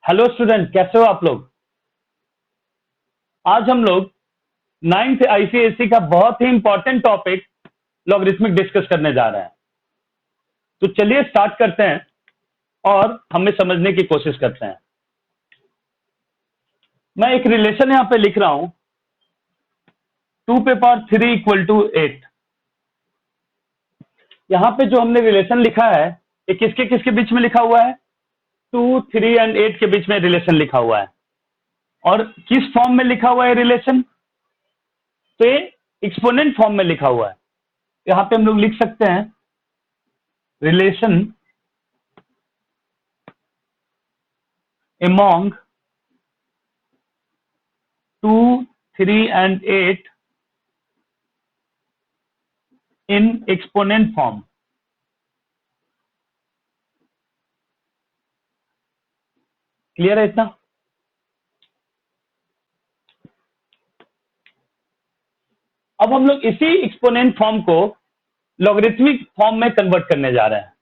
Hello student, कैसे हो आप लोग। आज हम लोग 9th आईसीएसई का बहुत ही इंपॉर्टेंट टॉपिक लॉगरिथमिक डिस्कस करने जा रहे हैं। तो चलिए स्टार्ट करते हैं और हमें समझने की कोशिश करते हैं। मैं एक रिलेशन यहां पे लिख रहा हूं, 2 पे पावर 3 इक्वल टू 8। यहां पे जो हमने रिलेशन लिखा है ये किसके किसके बीच में लिखा हुआ है, 2, 3 एंड 8 के बीच में रिलेशन लिखा हुआ है। और किस फॉर्म में लिखा हुआ है रिलेशन, तो ये एक्सपोनेंट फॉर्म में लिखा हुआ है। यहां पे हम लोग लिख सकते हैं relation among 2, 3 and 8 in exponent form। Clear है इतना। अब हम लोग इसी एक्सपोनेंट फॉर्म को लॉगरिथमिक फॉर्म में कन्वर्ट करने जा रहे हैं।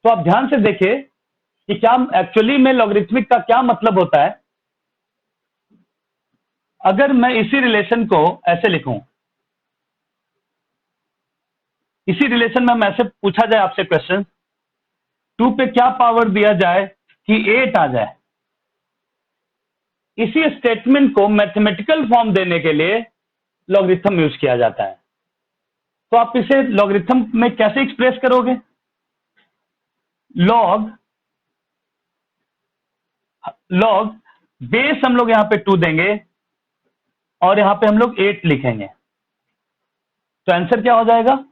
तो आप ध्यान से देखिए कि क्या एक्चुअली में लॉगरिथमिक का क्या मतलब होता है। अगर मैं इसी रिलेशन को ऐसे लिखूं, इसी रिलेशन में हम ऐसे पूछा जाए आपसे क्वेश्चन, 2 पे क्या पावर दिया जाए कि 8 आ जाए, इसी स्टेटमेंट को मैथमेटिकल फॉर्म देने के लिए लॉगरिथम यूज किया जाता है। तो आप इसे लॉगरिथम में कैसे एक्सप्रेस करोगे, लॉग बेस हम लोग यहां पे 2 देंगे और यहां पे हम लोग 8 लिखेंगे। तो आंसर क्या हो जाएगा,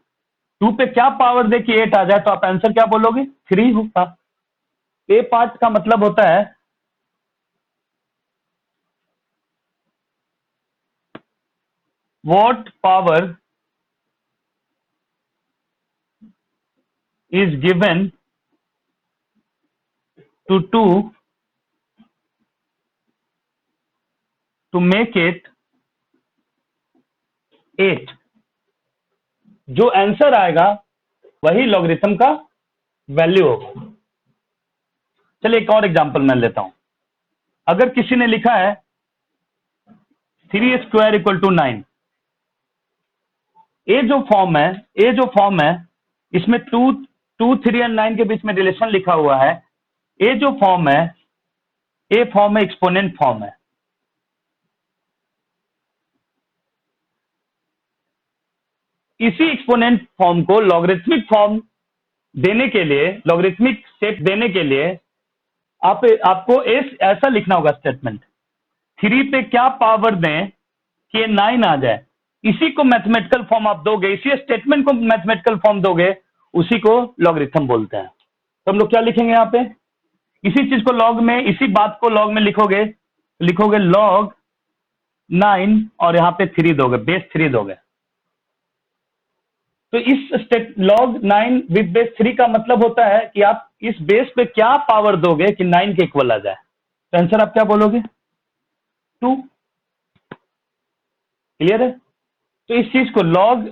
2 पे क्या पावर दे कि 8 आ जाए, तो आप आंसर क्या बोलोगे, 3 होगा। ए पार्ट का मतलब होता है what power is given to 2 to make it 8। जो आंसर आएगा वही लॉगरिथम का वैल्यू होगा। चलिए एक और एग्जांपल मैं लेता हूं। अगर किसी ने लिखा है 3 स्क्वायर इक्वल टू 9, ये जो फॉर्म है इसमें 2, 3 एंड 9 के बीच में रिलेशन लिखा हुआ है। ये जो फॉर्म है ये फॉर्म है एक्सपोनेंट फॉर्म है। इसी एक्सपोनेंट फॉर्म को लॉगरिथमिक फॉर्म देने के लिए, लॉगरिथमिक शेप देने के लिए आपको ऐसा लिखना होगा स्टेटमेंट, 3 पे क्या पावर दें कि ये 9 आ जाए। इसी को मैथमेटिकल फॉर्म आप दोगे, इसी स्टेटमेंट को मैथमेटिकल फॉर्म दोगे, उसी को लॉगरिथम बोलते हैं। तो हम लोग क्या लिखेंगे यहाँ पे, इसी चीज को लॉग में, इसी बात को लॉग में लिखोगे लॉग 9 और यहाँ पे 3 दोगे, बेस 3 दोगे। तो इस स्टेट लॉग 9 विद बेस 3 का मतलब होता है कि आप इस बेस पे क्या पावर दोगे कि 9 के इक्वल आ जाए। तो आंसर आप क्या बोलोगे, 2। क्लियर है। तो इस चीज को लॉग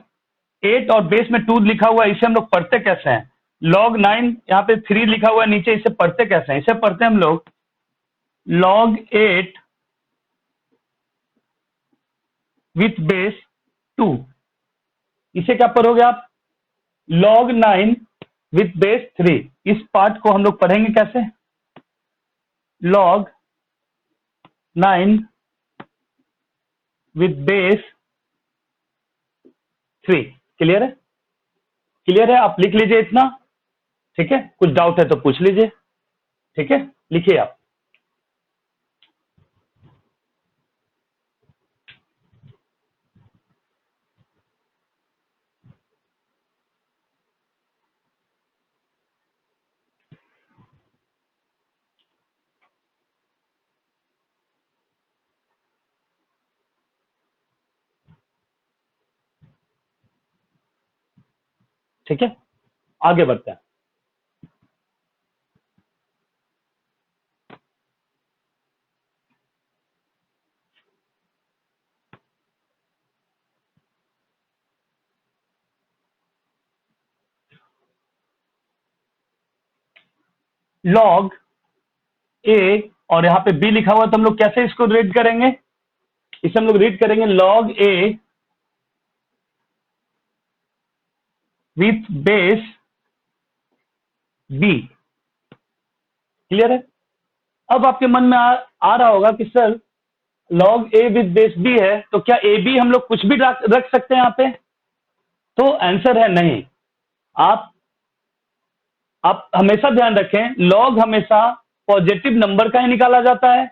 8 और बेस में 2 लिखा हुआ है, इसे हम लोग पढ़ते कैसे हैं, लॉग 9 यहाँ पे 3 लिखा हुआ है नीचे, इसे पढ़ते कैसे हैं, इसे पढ़ते हैं हम लोग लॉग 8 विथ बेस 2। इसे क्या पढ़ोगे आप, लॉग 9 विथ बेस 3। इस पार्ट को हम लोग पढ़ेंगे कैसे, लॉग 9 विथ बेस 3। क्लियर है। क्लियर है, आप लिख लीजिए इतना। ठीक है, कुछ डाउट है तो पूछ लीजिए। ठीक है, लिखिए आप। ठीक है, आगे बढ़ते हैं। लॉग ए और यहाँ पे बी लिखा हुआ, तो हम लोग कैसे इसको रीड करेंगे? इसे हम लोग रीड करेंगे log A with base b. Clear है? अब आपके मन में आ रहा होगा कि sir log A with base b है, तो क्या ए बी हम लोग कुछ भी रख सकते हैं यहाँ पे? तो आंसर है नहीं। आप हमेशा ध्यान रखें, लॉग हमेशा पॉजिटिव नंबर का ही निकाला जाता है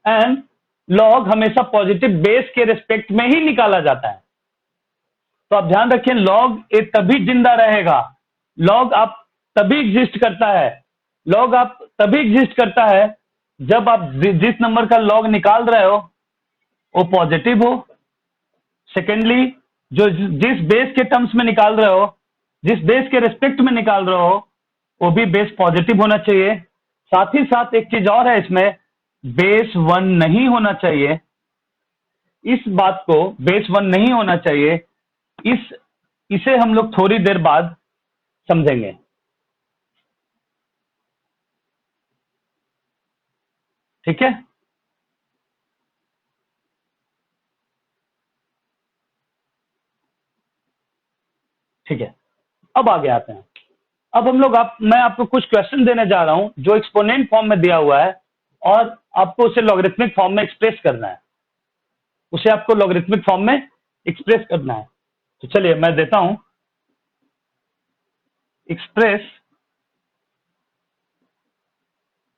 एंड लॉग हमेशा पॉजिटिव बेस के रिस्पेक्ट में ही निकाला जाता है। तो आप ध्यान रखें, लॉग ए तभी जिंदा रहेगा, लॉग आप तभी एग्जिस्ट करता है, लॉग आप तभी एग्जिस्ट करता है जब आप जिस नंबर का लॉग निकाल रहे हो वो पॉजिटिव हो। सेकेंडली, जो जिस बेस के टर्म्स में निकाल रहे हो, जिस बेस के रिस्पेक्ट में निकाल रहे हो, वो भी बेस पॉजिटिव होना चाहिए। साथ ही साथ एक चीज और है इसमें, बेस 1 नहीं होना चाहिए। इस बात को, बेस 1 नहीं होना चाहिए, इसे हम लोग थोड़ी देर बाद समझेंगे। ठीक है? ठीक है, अब आगे आते हैं। अब हम लोग मैं आपको कुछ क्वेश्चन देने जा रहा हूं जो एक्सपोनेंट फॉर्म में दिया हुआ है और आपको उसे लॉगरिथमिक फॉर्म में एक्सप्रेस करना है, उसे आपको लॉगरिथमिक फॉर्म में एक्सप्रेस करना है। तो चलिए मैं देता हूं, express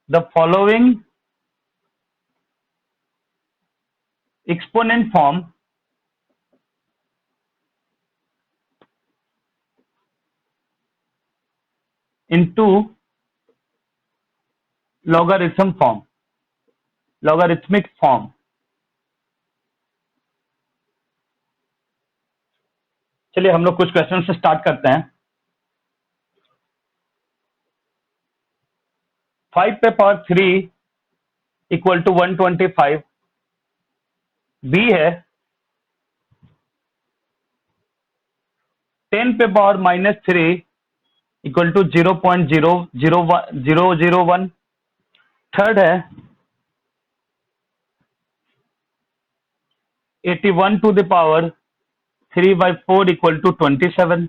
the following exponent form into logarithm form, logarithmic form. चलिए हम लोग कुछ क्वेश्चन से स्टार्ट करते हैं। 5 पे पावर 3 इक्वल टू 125, बी है 10 पे पावर -3 इक्वल टू 0.001। थर्ड है 81 to the power 3/4 equal to 27।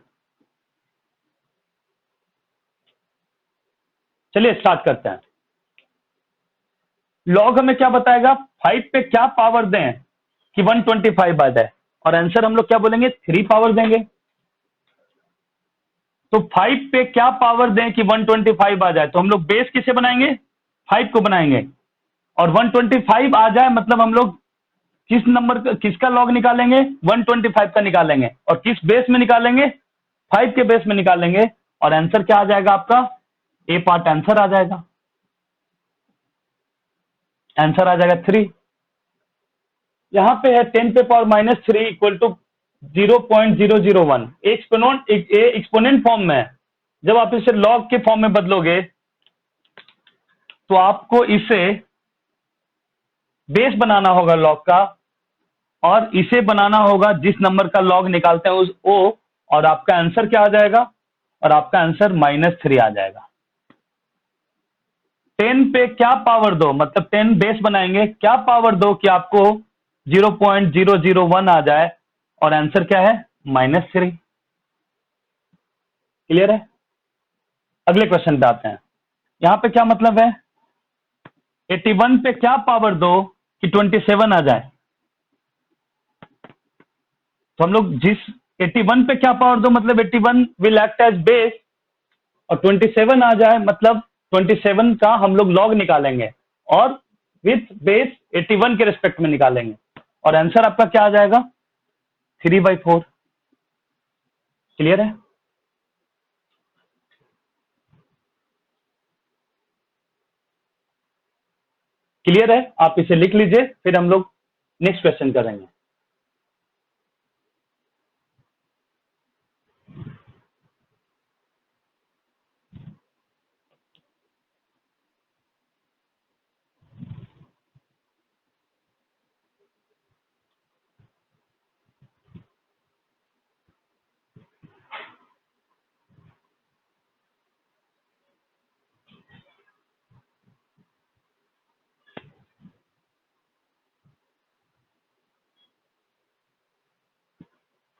चलिए स्टार्ट करते हैं। लॉग हमें क्या बताएगा, 5 पे क्या पावर दें कि 125 आ जाए, और आंसर हम लोग क्या बोलेंगे, 3 पावर देंगे। तो 5 पे क्या पावर दें कि 125 आ जाए, तो हम लोग बेस किसे बनाएंगे, 5 को बनाएंगे, और 125 आ जाए मतलब हम लोग किस नंबर का, किसका लॉग निकालेंगे, 125 का निकालेंगे, और किस बेस में निकालेंगे, 5 के बेस में निकालेंगे, और आंसर क्या आ जाएगा आपका, ए पार्ट आंसर आ जाएगा, आंसर आ जाएगा 3। यहां पे है 10 पे power -3 equal to 0.001, exponent form में है। जब आप इसे लॉग के फॉर्म में बदलोगे तो आपको इसे बेस बनाना होगा लॉग का, और इसे बनाना होगा जिस नंबर का लॉग निकालते हैं उस ओ, और आपका आंसर क्या आ जाएगा, और आपका आंसर -3 आ जाएगा। 10 पे क्या पावर दो, मतलब 10 बेस बनाएंगे, क्या पावर दो कि आपको 0.001 आ जाए, और आंसर क्या है, -3। क्लियर है? अगले क्वेश्चन पे आते हैं। यहां पे क्या मतलब है, 81 पे क्या पावर दो कि 27 आ जाए, तो हम लोग जिस 81 पे क्या पावर दो मतलब 81 विल एक्ट एज बेस, और 27 आ जाए मतलब 27 का हम लोग लॉग निकालेंगे और विथ बेस 81 के रिस्पेक्ट में निकालेंगे, और आंसर आपका क्या आ जाएगा, 3/4। क्लियर है? क्लियर है? आप इसे लिख लीजिए, फिर हम लोग नेक्स्ट क्वेश्चन करेंगे।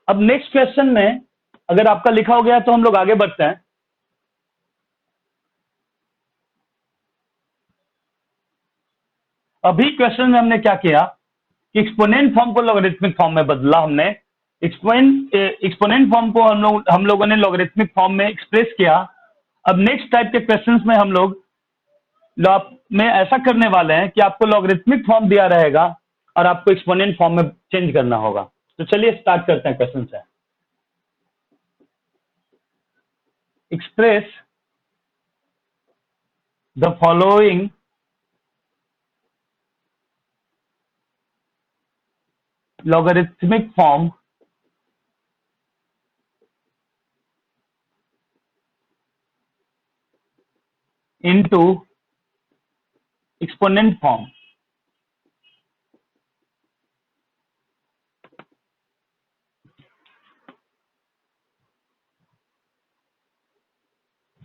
अब नेक्स्ट क्वेश्चन में अगर आपका लिखा हो गया तो हम लोग आगे बढ़ते हैं। अभी क्वेश्चन में हमने क्या किया कि एक्सपोनेंट फॉर्म को लॉगरिथमिक फॉर्म में बदला हमने। एक्सपोनेंट फॉर्म को हम लोगों ने लॉगरिथमिक फॉर्म में एक्सप्रेस किया। अब नेक्स्ट टाइप के क्वेश्चंस में हम लोग में ऐसा करने वाले हैं कि आपको लॉगरिथमिक फॉर्म दिया रहेगा और आपको एक्सपोनेंट फॉर्म में चेंज करना होगा। तो चलिए स्टार्ट करते हैं क्वेश्चन से। Express the following logarithmic form into exponent form।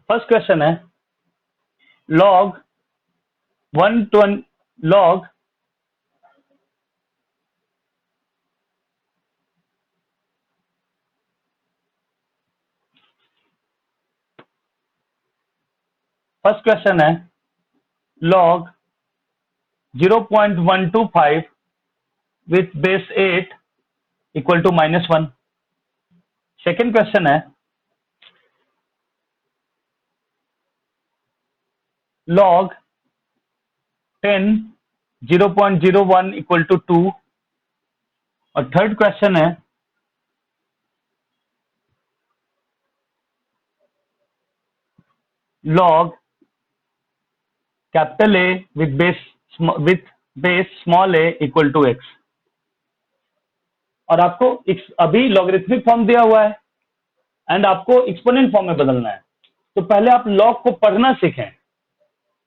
First question है log 120 log फर्स्ट क्वेश्चन है log 0.125 with base 8 equal to -1। Second question है log 10 0.01 equal to 2। और थर्ड क्वेश्चन है log capital A with base small a equal to x। और आपको अभी logarithmic form दिया हुआ है एंड आपको एक्सपोनेंट फॉर्म में बदलना है। तो पहले आप लॉग को पढ़ना सीखें।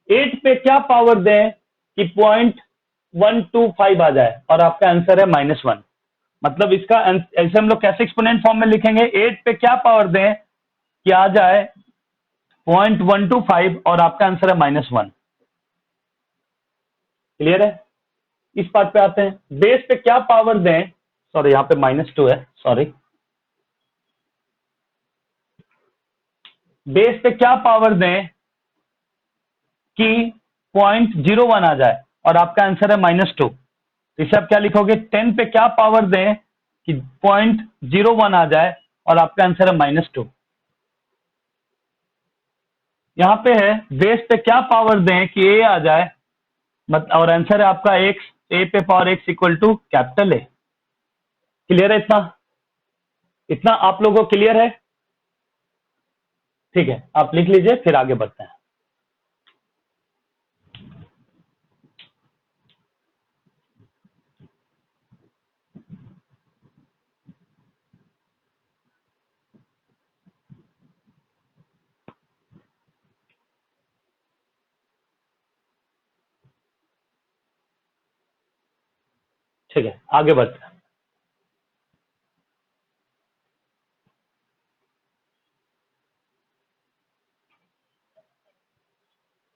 8 पे क्या पावर दें कि 0.125 आ जाए और आपका आंसर है -1। मतलब इसका ऐसे हम लोग कैसे एक्सपोनेंट फॉर्म में लिखेंगे, 8 पे क्या पावर दें कि आ जाए 0.125 और आपका आंसर है -1। क्लियर है? इस पार्ट पे आते हैं। बेस पे क्या पावर दें, सॉरी यहाँ पे -2 है, सॉरी। बेस पे क्या पावर दें कि 0.01 आ जाए और आपका आंसर है -2। इसे आप क्या लिखोगे, 10 पे क्या पावर दें कि 0.01 आ जाए और आपका आंसर है -2। यहाँ पे है बेस पे क्या पावर दें कि a आ जाए, और आंसर है आपका x, a पे power x equal to capital A। Clear है? इतना इतना आप लोगों को क्लियर है? ठीक है, आप लिख लीजिए, फिर आगे बढ़ते हैं। ठीक है, आगे बढ़ते हैं।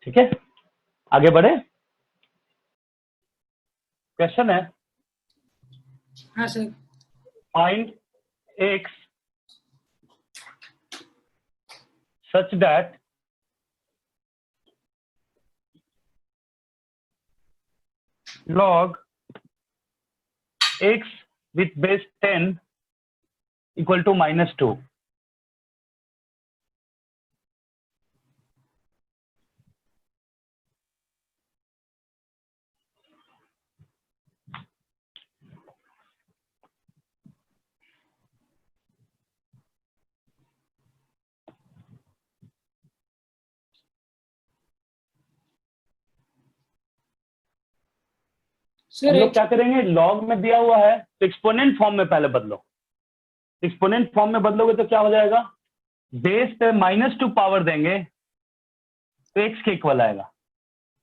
ठीक है, आगे बढ़े। क्वेश्चन है, हाँ sir. Find x such that log x with base 10 equal to -2। हम सर लोग क्या करेंगे, लॉग में दिया हुआ है तो एक्सपोनेंट फॉर्म में पहले बदलो। एक्सपोनेंट फॉर्म में बदलोगे तो क्या हो जाएगा, बेस पे -2 पावर देंगे तो x के इक्वल आएगा।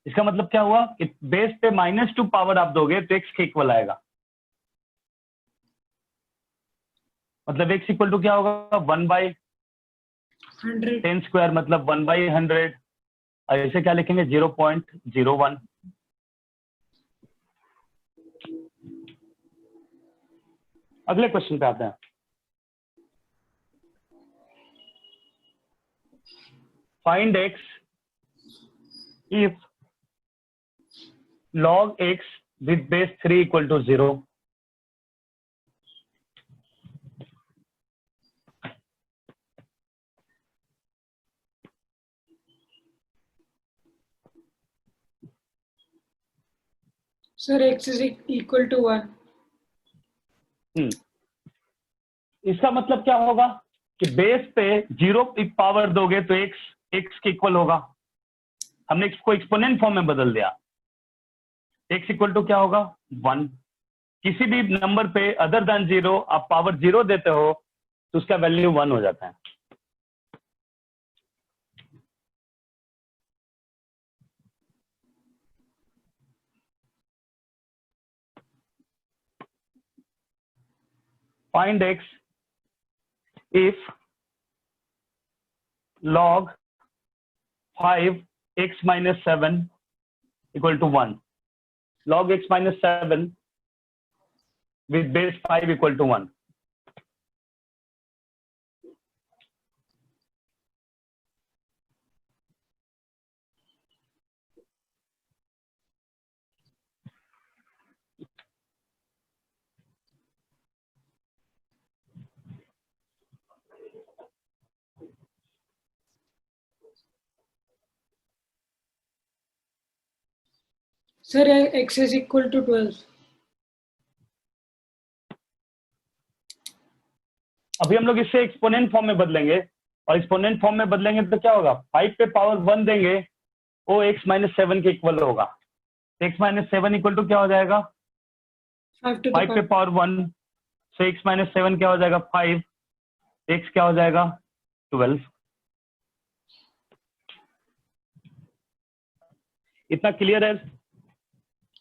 इसका मतलब क्या हुआ कि बेस पे -2 पावर आप दोगे तो x के इक्वल आएगा। मतलब x इक्वल टू क्या होगा, 1/10² मतलब 1/100। और इसे क्या लिखेंगे, 0.01। अगले क्वेश्चन पे आते हैं। find x if log x with base 3 equal to 0. Sir, x is equal to 1. इसका मतलब क्या होगा कि बेस पे 0 पावर दोगे तो x के इक्वल होगा। हमने x को एक्सपोनेंट फॉर्म में बदल दिया। x इक्वल टू क्या होगा 1। किसी भी नंबर पे अदर देन 0 आप पावर 0 देते हो तो उसका वैल्यू 1 हो जाता है। Find x if log 5x minus 7 equal to 1. Log x minus 7 with base 5 equal to 1. Sir, x is equal to 12. अभी हम लोग इसे एक्सपोनेंट फॉर्म में बदलेंगे और एक्सपोनेंट फॉर्म में बदलेंगे तो क्या होगा 5 पे पावर 1 देंगे वो x माइनस 7 के इक्वल होगा। x माइनस 7 इक्वल टू क्या हो जाएगा 5 to the 5 पे power. पावर 1 से x माइनस 7 क्या हो जाएगा 5, x क्या हो जाएगा 12। इतना क्लियर है?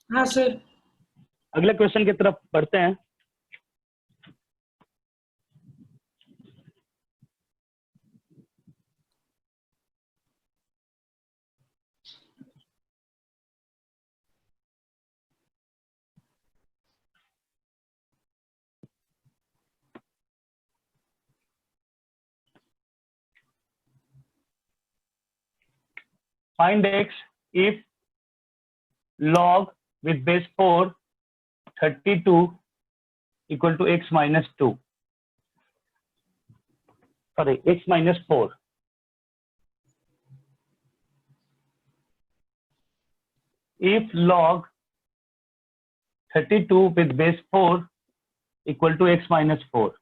हाँ सर। अगले क्वेश्चन की तरफ बढ़ते हैं। Find x if log with base 4 32 equal to x minus 2. Sorry, x minus 4. If log 32 with base 4 equal to x minus 4.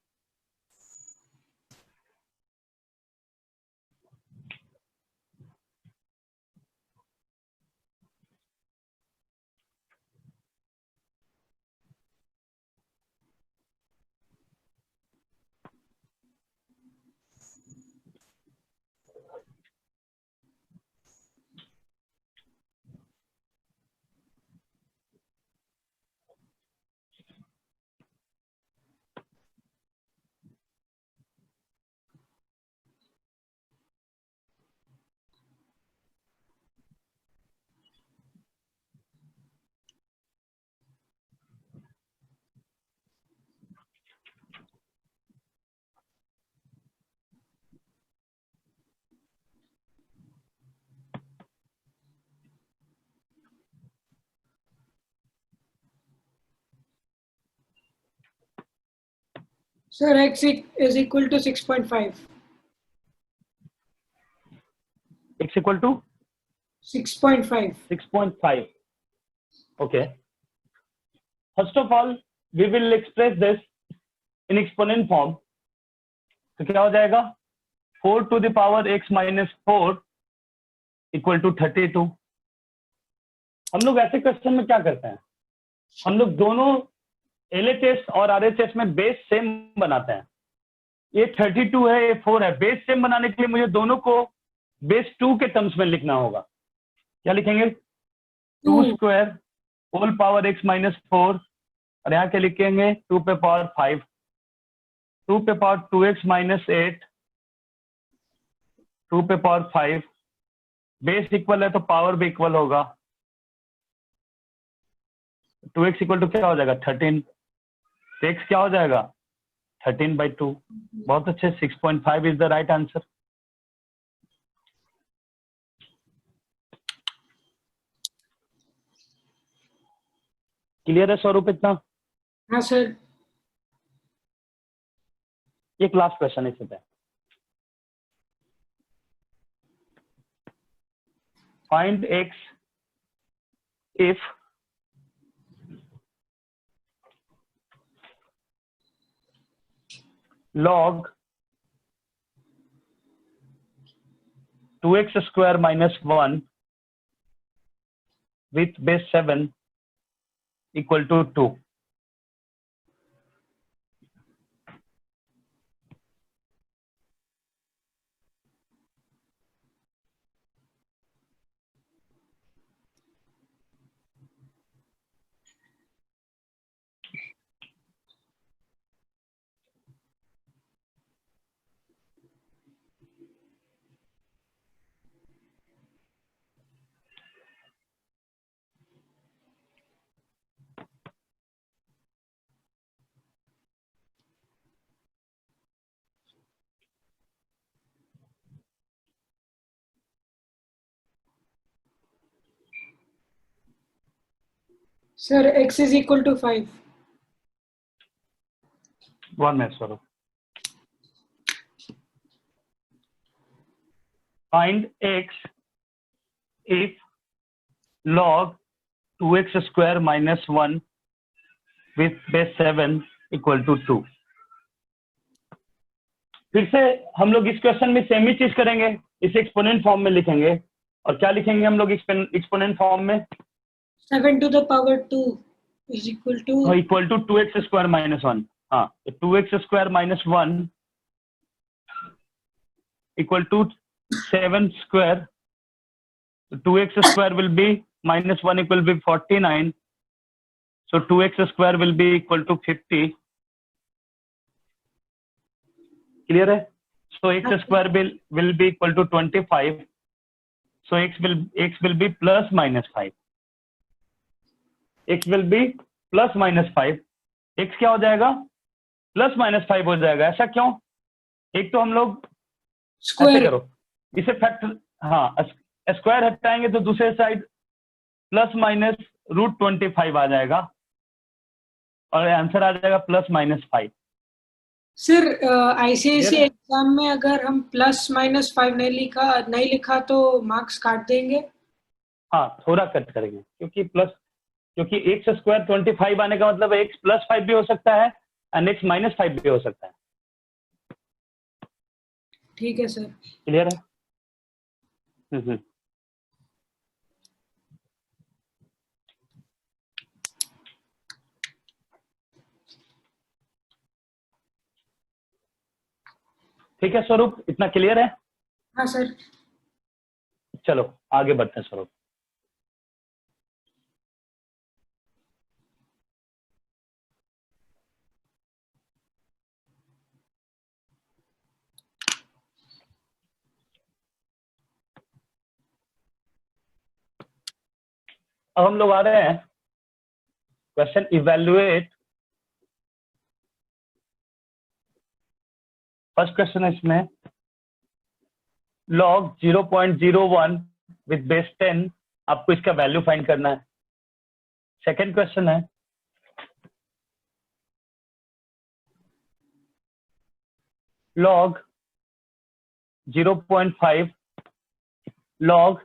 Sir, x is equal to 6.5. X equal to 6.5. 6.5. Okay. First of all, we will express this in exponent form. तो क्या हो जाएगा 4 to the power x minus 4 equal to 32. हम लोग ऐसे question में क्या करते हैं, हम लोग दोनों LHS और RHS में बेस सेम बनाते हैं। ये 32 है, ये 4 है। बेस सेम बनाने के लिए मुझे दोनों को बेस 2 के टर्म्स में लिखना होगा। क्या लिखेंगे 2 square whole power x minus 4 और यहाँ क्या लिखेंगे 2 पे पावर 5, 2 पे पावर 2x माइनस 8, 2 पे पावर 5। बेस इक्वल है तो पावर भी इक्वल होगा। 2x इक्वल टू क्या हो जाएगा 13, x क्या हो जाएगा 13/2। बहुत अच्छे, 6.5 is the right answer. Clear है स्वरूप इतना? हाँ सर। एक लास्ट क्वेश्चन इसी पे। Find x if log 2x square minus 1 with base 7 equal to 2. Sir, x is equal to 5. 1 minute स्वरूप। Find x if log 2x square minus 1 with base 7 equal to 2. फिर से हम लोग इस question में same ही चीज करेंगे, इसे एक्सपोनेंट फॉर्म में लिखेंगे। और क्या लिखेंगे हम लोग एक्सपोनेंट फॉर्म में? 7 to the power 2 is equal to equal to 2x square minus 1। हाँ, 2x square minus 1 equal to 7 square. 2x square will be minus 1 equal to 49. So 2x square will be equal to 50. Clear है? So x square will be equal to 25. So x will be plus minus 5. x will be plus minus 5. x क्या हो जाएगा? Plus minus 5 हो जाएगा। ऐसा क्यों? एक तो हम लोग ऐसे square. करो, इसे फैक्टर, हाँ स्क्वायर हटाएंगे तो दूसरे साइड प्लस माइनस √25 आ जाएगा और आंसर आ जाएगा प्लस माइनस 5। सर आईसीआईसी एग्जाम में अगर हम प्लस माइनस 5 नहीं लिखा तो मार्क्स काट देंगे। हाँ, थोड़ा कट करेंगे क्योंकि एक्स स्क्वायर 25 आने का मतलब एक्स प्लस 5 भी हो सकता है एंड एक्स माइनस 5 भी हो सकता है। ठीक है सर। क्लियर है? ठीक है स्वरूप, इतना क्लियर है? हाँ सर। चलो आगे बढ़ते हैं स्वरूप। अब हम लोग आ रहे हैं क्वेश्चन इवेल्युएट। फर्स्ट क्वेश्चन है इसमें log 0.01 विद बेस 10, आपको इसका वैल्यू फाइंड करना है। सेकंड क्वेश्चन है log 0.5 log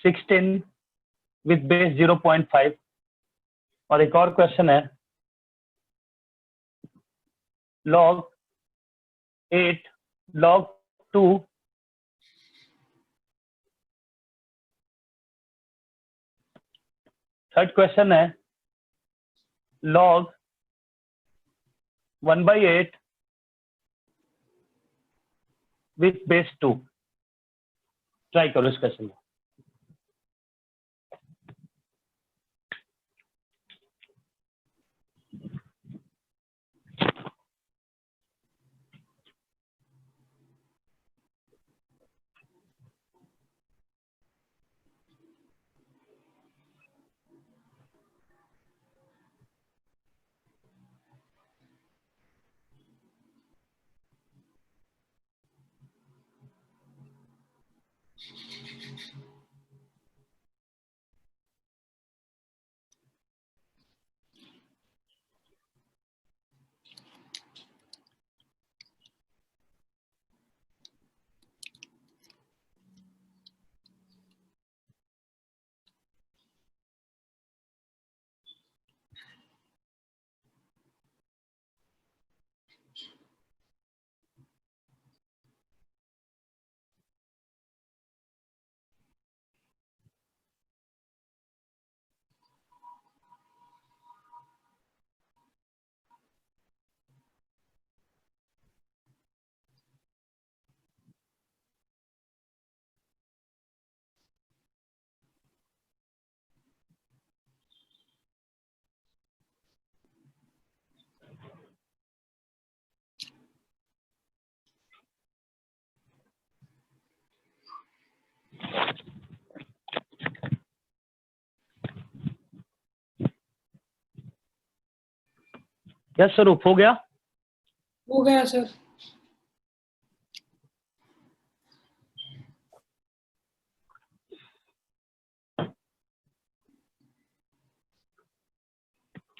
16 विद बेस 0.5। और एक और क्वेश्चन है log 8 log 2 थर्ड क्वेश्चन है log 1/8 विथ बेस 2। ट्राई करो इस क्वेश्चन में। यस स्वरूप, हो गया? हो गया सर।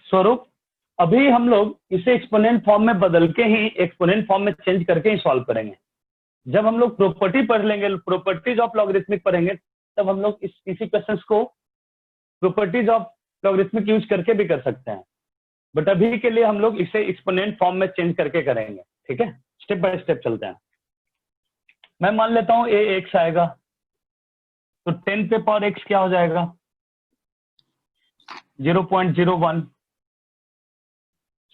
स्वरूप, अभी हम लोग इसे एक्सपोनेंट फॉर्म में बदल के ही, एक्सपोनेंट फॉर्म में चेंज करके ही सॉल्व करेंगे। जब हम लोग प्रॉपर्टी पढ़ लेंगे, प्रॉपर्टीज ऑफ लॉगरिथमिक पढ़ेंगे, तब हम लोग इसी क्वेश्चंस को प्रॉपर्टीज ऑफ लॉगरिथमिक यूज करके भी कर सकते हैं। बट अभी के लिए हम लोग इसे एक्सपोनेंट फॉर्म में चेंज करके करेंगे। ठीक है, स्टेप बाय स्टेप चलते हैं। मैं मान लेता हूं ए एक्स आएगा, तो 10 पे पावर एक्स क्या हो जाएगा? 0.01।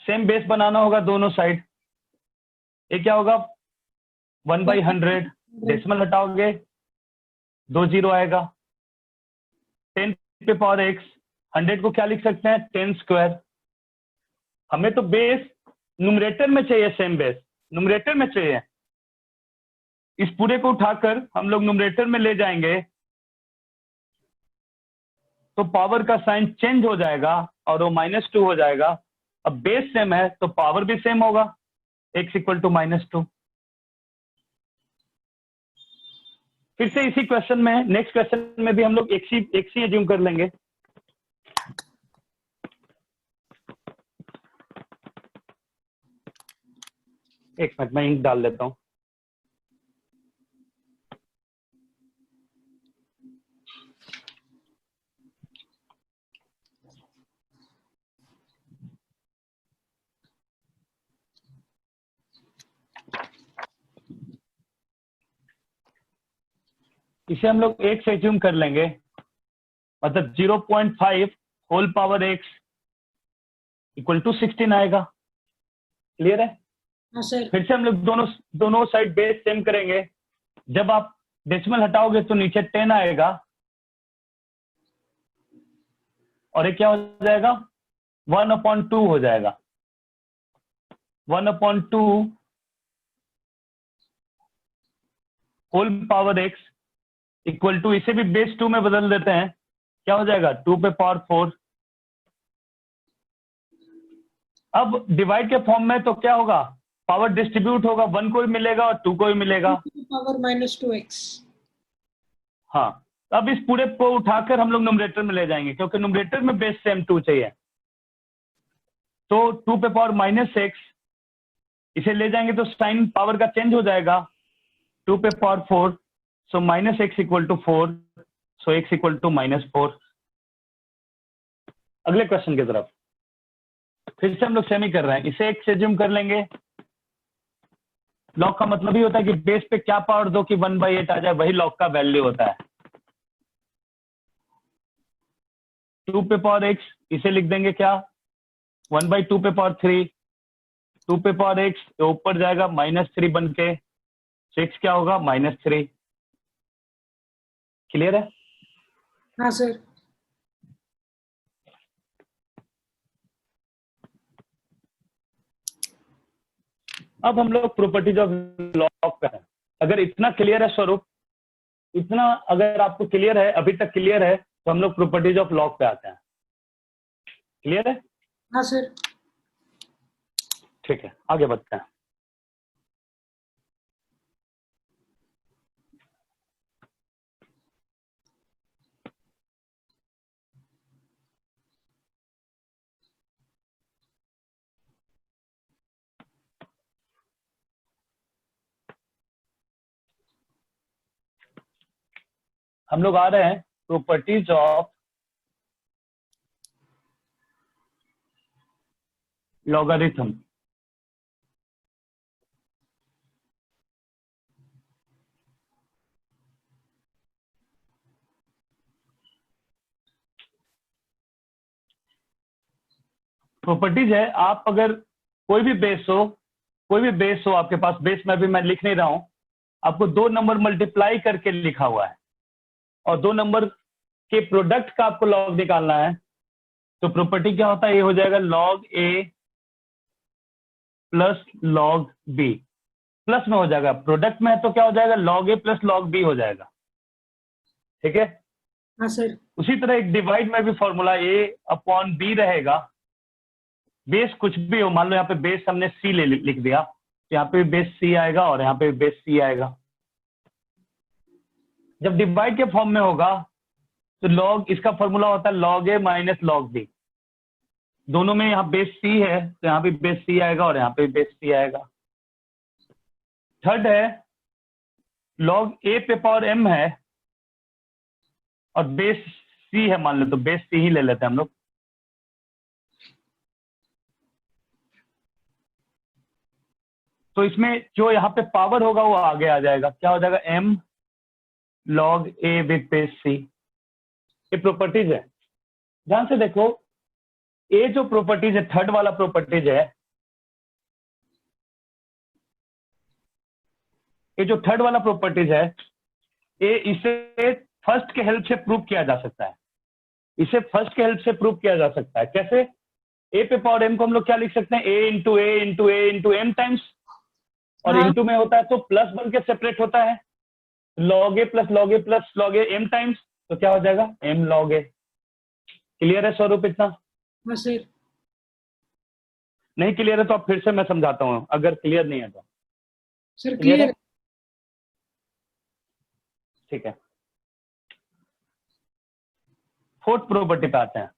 सेम बेस बनाना होगा दोनों साइड। ये क्या होगा? 1/100। डेसिमल हटाओगे 2 जीरो आएगा। 10 पे पावर एक्स, 100 को क्या लिख सकते हैं? 10 स्क्वायर। हमें तो बेस न्यूमरेटर में चाहिए, सेम बेस न्यूमरेटर में चाहिए। इस पूरे को उठाकर हम लोग न्यूमरेटर में ले जाएंगे तो पावर का साइन चेंज हो जाएगा और वो -2 हो जाएगा। अब बेस सेम है तो पावर भी सेम होगा, x इक्वल टू -2। फिर से इसी क्वेश्चन में, नेक्स्ट क्वेश्चन में भी हम लोग x ही एज्यूम कर लेंगे। एक मिनट, मैं इंक डाल देता हूं। इसे हम लोग x एज्यूम कर लेंगे, मतलब 0.5 whole power x equal to 16 आएगा। क्लियर है? हाँ सर। फिर से हम लोग दोनों साइड बेस सेम करेंगे। जब आप डेसिमल हटाओगे तो नीचे 10 आएगा और ये क्या हो जाएगा? 1/2 हो जाएगा। 1/2 whole power x equal to, इसे भी बेस 2 में बदल देते हैं, क्या हो जाएगा? 2 पे पावर 4। अब डिवाइड के फॉर्म में तो क्या होगा? पावर डिस्ट्रीब्यूट होगा, 1 को भी मिलेगा और 2 को भी मिलेगा। Power -2x। हाँ, अब इस पूरे को उठाकर हम लोग न्यूमरेटर में ले जाएंगे, क्योंकि न्यूमरेटर में बेस सेम 2 चाहिए। तो 2 पे पावर -6, इसे ले जाएंगे तो साइन पावर का चेंज हो जाएगा। 2 पे power 4, so -x equal to 4, so x equal to -4। अगले क्वेश्चन की तरफ फिर से हम लोग सेम ही कर रहे हैं। इसे x एज्यूम कर लेंगे। लॉग का मतलब ही होता है कि बेस पे क्या पावर दो कि 1/8 आ जाए, वही लॉग का वैल्यू होता है। 2 पे पावर x, इसे लिख देंगे क्या? 1/2 पे पावर 3। 2 पे पावर x ऊपर जाएगा -3 बन के, 6 क्या होगा? -3। क्लियर है? हाँ सर। अब हम लोग प्रॉपर्टीज ऑफ लॉग पे हैं। अगर इतना क्लियर है स्वरूप, इतना अगर आपको क्लियर है, अभी तक क्लियर है, तो हम लोग प्रॉपर्टीज ऑफ लॉग पे आते हैं। क्लियर है? हाँ सर। ठीक है, आगे बढ़ते हैं। हम लोग आ रहे हैं प्रॉपर्टीज ऑफ लॉगरिथम। प्रॉपर्टीज है, आप अगर कोई भी बेस हो आपके पास, बेस में भी मैं लिख नहीं रहा हूं, आपको 2 नंबर मल्टीप्लाई करके लिखा हुआ है और 2 नंबर के प्रोडक्ट का आपको लॉग निकालना है। तो प्रॉपर्टी क्या होता है? ये हो जाएगा log a plus log b। Plus में हो जाएगा, प्रोडक्ट में है तो क्या हो जाएगा? log a plus log b हो जाएगा। ठीक है? हाँ सर। उसी तरह एक डिवाइड में भी फॉर्मूला a अपॉन b रहेगा। बेस कुछ भी हो, मान लो यहाँ पे बेस हमने सी लिख दिया, तो यहाँ पे बेस सी आएगा और यहाँ पे बेस सी आएगा। जब डिवाइड के फॉर्म में होगा तो लॉग, इसका फॉर्मूला होता है लॉग ए माइनस लॉग बी। दोनों में यहाँ बेस सी है तो यहाँ पे बेस सी आएगा और यहाँ पे बेस सी आएगा। थर्ड है लॉग ए पे पावर एम है और बेस सी है, मान लो तो बेस सी ही ले लेते हैं हम लोग। तो इसमें जो यहाँ पे पावर होगा वो आगे आ जाएगा, क्या हो जाएगा, M log A with base C. ये प्रॉपर्टीज है, ध्यान से देखो। ये जो प्रॉपर्टीज है, थर्ड वाला प्रॉपर्टीज है, ये जो थर्ड वाला प्रॉपर्टीज है, ये इसे फर्स्ट के हेल्प से प्रूव किया जा सकता है। इसे फर्स्ट के हेल्प से प्रूव किया जा सकता है। कैसे? ए पे पावर एम को हम लोग क्या लिख सकते हैं, ए इंटू ए इंटू ए इंटू एम टाइम्स, और हाँ इंटू में होता है तो प्लस बन के सेपरेट होता है, log a plus log a plus log a m times, तो क्या हो जाएगा, एम लॉग ए। क्लियर है स्वरूप इतना? हाँ सर। नहीं क्लियर है तो अब फिर से मैं समझाता हूँ, अगर क्लियर नहीं है तो। सर क्लियर है? क्लियर। ठीक है, फोर्थ प्रॉपर्टी पे आते हैं।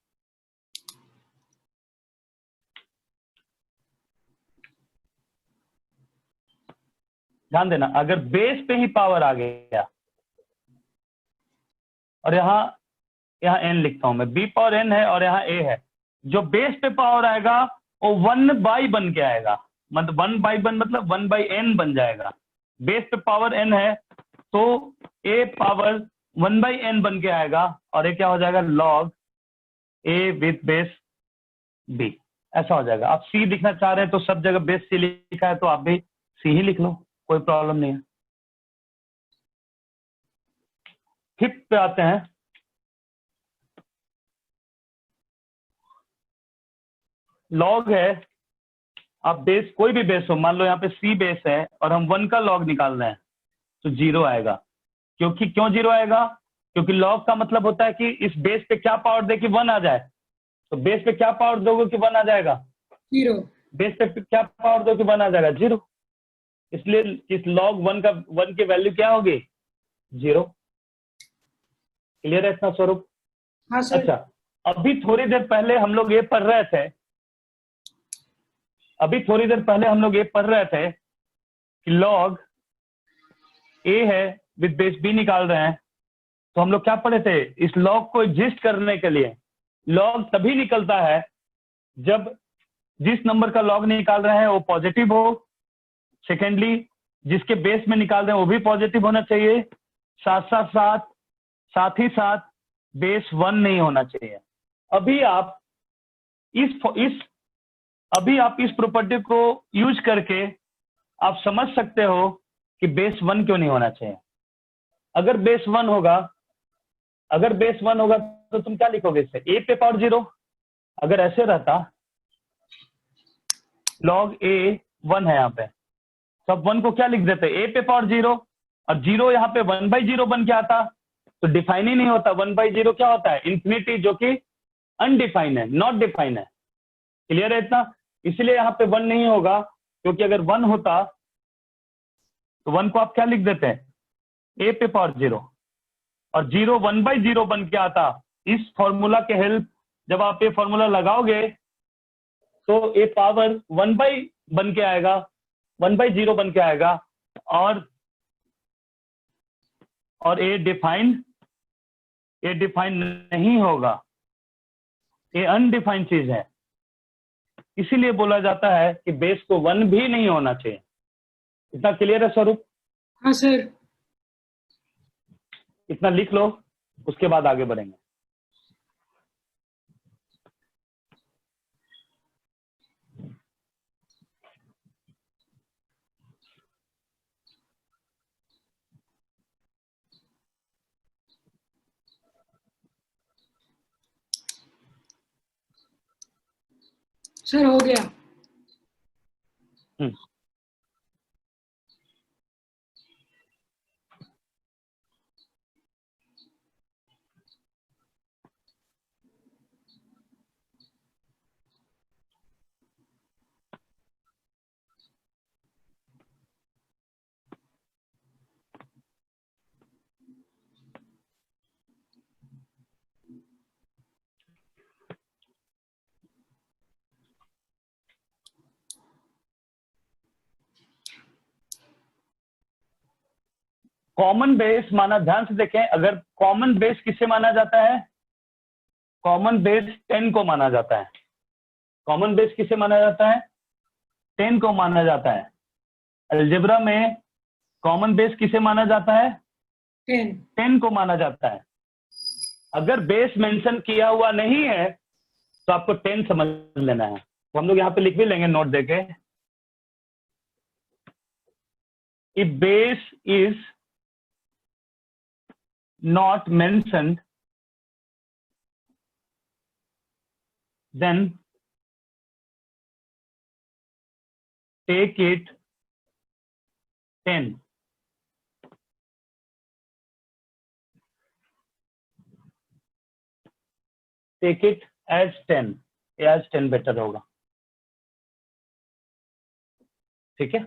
ध्यान देना, अगर बेस पे ही पावर आ गया, और यहाँ एन लिखता हूं मैं, बी पावर एन है और यहाँ ए है, जो बेस पे पावर आएगा वो 1/, बन के आएगा, मतलब 1/, मतलब 1/n बन जाएगा। बेस पे पावर n है तो a पावर 1/n बन के आएगा, और ये क्या हो जाएगा, log a with base b, ऐसा हो जाएगा। आप c लिखना चाह रहे हैं तो सब जगह बेस c लिखा है तो आप भी c ही लिख लो, कोई प्रॉब्लम नहीं है। फिफ्थ पे आते हैं। लॉग है, आप बेस कोई भी बेस हो, मान लो यहाँ पे c बेस है और हम 1 का लॉग निकाल रहे हैं तो 0 आएगा। क्यों 0 आएगा? क्योंकि लॉग का मतलब होता है कि इस बेस पे क्या पावर दे कि 1 आ जाए, तो बेस पे क्या पावर दोगे कि 1 आ जाएगा, 0। बेस पे क्या पावर दो कि 1 आ जाएगा, 0। इसलिए इस लॉग 1 की वैल्यू क्या होगी, 0। क्लियर है इतना स्वरूप? हाँ सर। अच्छा, अभी थोड़ी देर पहले हम लोग ये पढ़ रहे थे, कि लॉग ए है विद बेस बी निकाल रहे हैं। तो हम लोग क्या पढ़े थे, इस लॉग को एग्जिस्ट करने के लिए लॉग तभी निकलता है जब जिस नंबर का लॉग निकाल रहे हैं वो पॉजिटिव हो, सेकेंडली जिसके बेस में निकाल रहे हैं वो भी पॉजिटिव होना चाहिए, साथ ही साथ बेस 1 नहीं होना चाहिए। अभी आप इस प्रॉपर्टी को यूज करके आप समझ सकते हो कि बेस 1 क्यों नहीं होना चाहिए। अगर बेस 1 होगा तो तुम क्या लिखोगे, इससे ए पे पावर 0। अगर ऐसे रहता, लॉग ए 1 है यहाँ पे, तो अब 1 को क्या लिख देते, ए पे पावर 0, और 0 यहाँ पे 1/0 बन के आता तो डिफाइन ही नहीं होता। 1/0 क्या होता है, इंफिनिटी, जो कि अनडिफाइन है, नॉट डिफाइन है। क्लियर है इतना? इसलिए यहाँ पे 1 नहीं होगा, क्योंकि अगर 1 होता तो 1 को आप क्या लिख देते हैं, ए पे पावर 0, और 0 1/0 बन के आता। इस फॉर्मूला के हेल्प जब आप ये फॉर्मूला लगाओगे तो ए पावर 1 बन के आएगा, 1/0 बन के आएगा, और ए डिफाइंड नहीं होगा, ये अनडिफाइंड चीज है। इसीलिए बोला जाता है कि बेस को 1 भी नहीं होना चाहिए। इतना क्लियर है स्वरूप? हाँ सर। इतना लिख लो, उसके बाद आगे बढ़ेंगे। सर हो गया। हम्म, कॉमन बेस माना, ध्यान से देखें, अगर कॉमन बेस किसे माना जाता है, कॉमन बेस 10 को माना जाता है। कॉमन बेस किसे माना जाता है, 10 को माना जाता है। अलजेब्रा में कॉमन बेस किसे माना जाता है, 10 को माना जाता है। अगर बेस मेंशन किया हुआ नहीं है तो आपको 10 समझ लेना है। तो हम लोग यहाँ पे लिख भी लेंगे नोट देके, if base is not mentioned then take it 10। Take it as 10, as 10 better होगा, ठीक है।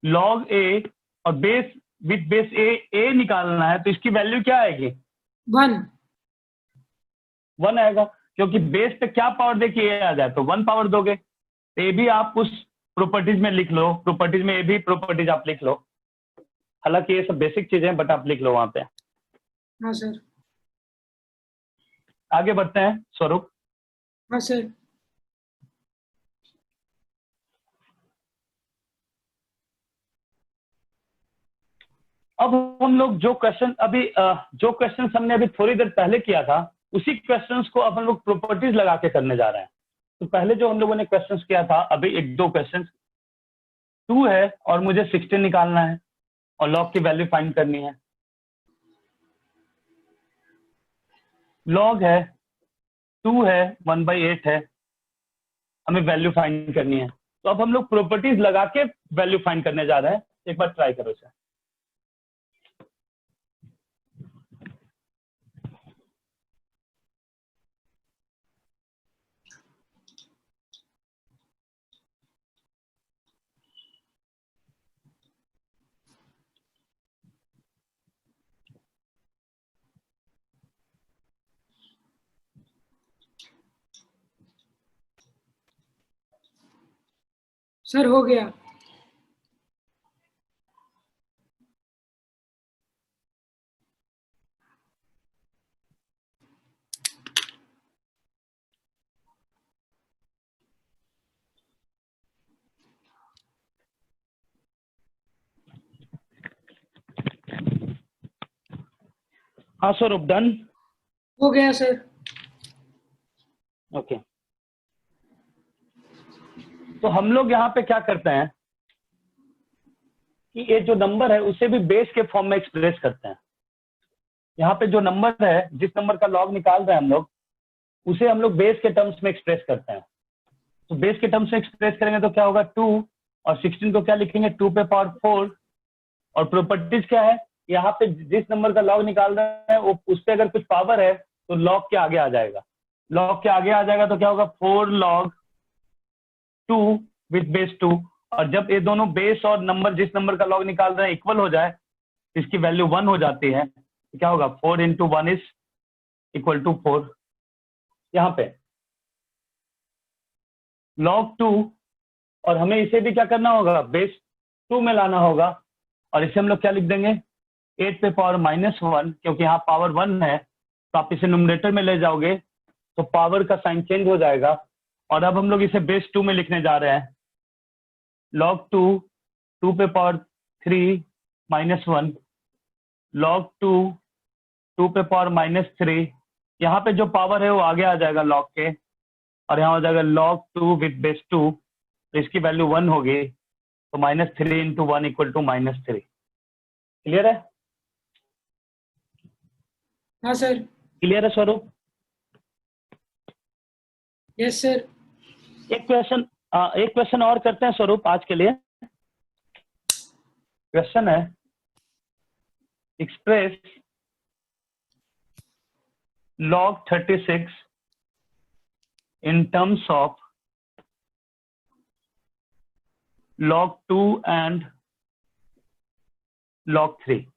लॉग ए और बेस विथ बेस ए निकालना है, तो इसकी वैल्यू क्या आएगी, 1 आएगा, क्योंकि बेस पे क्या पावर दे के ए आ जाए तो 1 पावर दोगे। तो ये भी आप उस प्रॉपर्टीज में लिख लो, प्रॉपर्टीज में ये भी प्रॉपर्टीज आप लिख लो। हालांकि ये सब बेसिक चीजें हैं, बट आप लिख लो वहां पे। हाँ सर। आगे बढ़ते हैं स्वरूप। हाँ सर। अब हम लोग जो क्वेश्चन जो क्वेश्चन हमने अभी थोड़ी देर पहले किया था, उसी क्वेश्चंस को अब हम लोग प्रॉपर्टीज लगा के करने जा रहे हैं। तो पहले जो हम लोगों ने क्वेश्चंस किया था, अभी एक दो क्वेश्चंस, 2 है और मुझे 16 निकालना है और लॉग की वैल्यू फाइंड करनी है। लॉग है 2 है 1/8 है, हमें वैल्यू फाइंड करनी है। तो अब हम लोग प्रॉपर्टीज लगा के वैल्यू फाइंड करने जा रहे हैं। एक बार ट्राई करो इसे। सर हो गया। हाँ स्वरूप, डन हो गया सर। ओके। तो हम लोग यहाँ पे क्या करते हैं कि ये जो नंबर है उसे भी बेस के फॉर्म में एक्सप्रेस करते हैं। यहाँ पे जो नंबर है, जिस नंबर का लॉग निकाल रहे हैं हम लोग, उसे हम लोग बेस के टर्म्स में एक्सप्रेस करते हैं। तो बेस के टर्म्स में एक्सप्रेस करेंगे तो क्या होगा, 2 और 16 को क्या लिखेंगे, 2 पे पावर 4। और प्रॉपर्टीज क्या है, यहाँ पे जिस नंबर का लॉग निकाल रहे हैं वो उस पर अगर कुछ पावर है तो लॉग के आगे आ जाएगा। लॉग के आगे आ जाएगा तो क्या होगा, 4 log 2 विथ बेस 2। और जब ये दोनों बेस और नंबर जिस नंबर का लॉग निकाल रहे हैं इक्वल हो जाए, इसकी वैल्यू 1 हो जाती है, तो क्या होगा, 4 × 1 इज इक्वल टू 4। यहाँ पे log 2, और हमें इसे भी क्या करना होगा, बेस 2 में लाना होगा। और इसे हम लोग क्या लिख देंगे, 8 पे पावर -1, क्योंकि यहाँ पावर 1 है तो आप इसे न्यूमरेटर में ले जाओगे तो पावर का साइन चेंज हो जाएगा। और अब हम लोग इसे बेस 2 में लिखने जा रहे हैं। log 2, 2 पे पावर 3 -1, log 2, 2 पे पावर -3। यहाँ पे जो पावर है वो आगे आ जाएगा log के, और यहाँ हो जाएगा log 2 विथ बेस 2, तो इसकी वैल्यू 1 होगी। तो -3 × 1 इक्वल टू -3। क्लियर है? हाँ सर। क्लियर है स्वरूप? Yes sir. एक क्वेश्चन और करते हैं स्वरूप आज के लिए। क्वेश्चन है, express log 36 in terms of log 2 and log 3.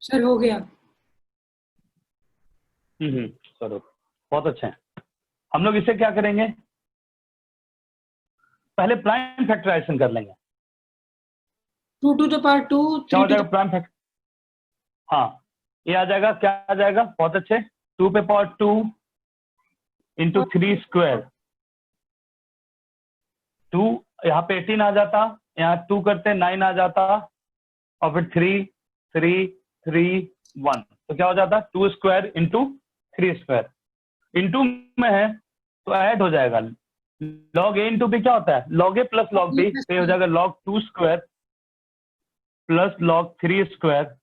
Sir हो गया। स्वरूप बहुत अच्छा है। हम लोग इसे क्या करेंगे, पहले प्राइम फैक्टराइजेशन कर लेंगे। 2 to the power 2, क्या 3 हो to जाएगा the प्राइम फैक्टर, हाँ ये आ जाएगा, क्या आ जाएगा, बहुत अच्छे, 2 पे पावर 2 इंटू 3 स्क्वायर, 2 यहाँ पे 18 आ जाता, यहाँ 2 करते 9 आ जाता, और फिर 3 3 3 1, तो क्या हो जाता 2 स्क्वायर इंटू 3 स्क्वायर, इंटू में है तो ऐड हो जाएगा, लॉग ए इंटू बी क्या होता है, log a plus log B, तो ये हो जाएगा log 2 square plus log 3 square,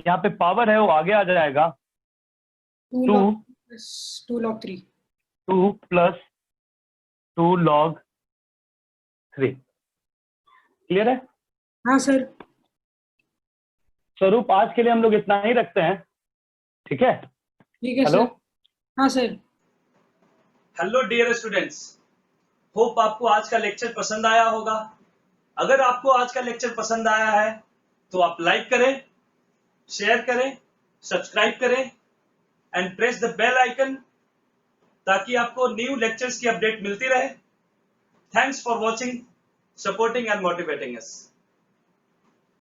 यहाँ पे पावर है वो आगे आ जाएगा 2 log 2 log 3। 2 plus 2 log 3। Clear है? हाँ सर। स्वरूप आज के लिए हम लोग इतना ही रखते हैं, ठीक है? ठीक है हेलो, सर। हाँ sir. Hello dear students, hope आपको आज का लेक्चर पसंद आया होगा। अगर आपको आज का लेक्चर पसंद आया है तो आप लाइक करें, शेयर करें, सब्सक्राइब करें and press the bell icon ताकि आपको न्यू लेक्चर्स की अपडेट मिलती रहे। Thanks for watching, supporting and motivating us.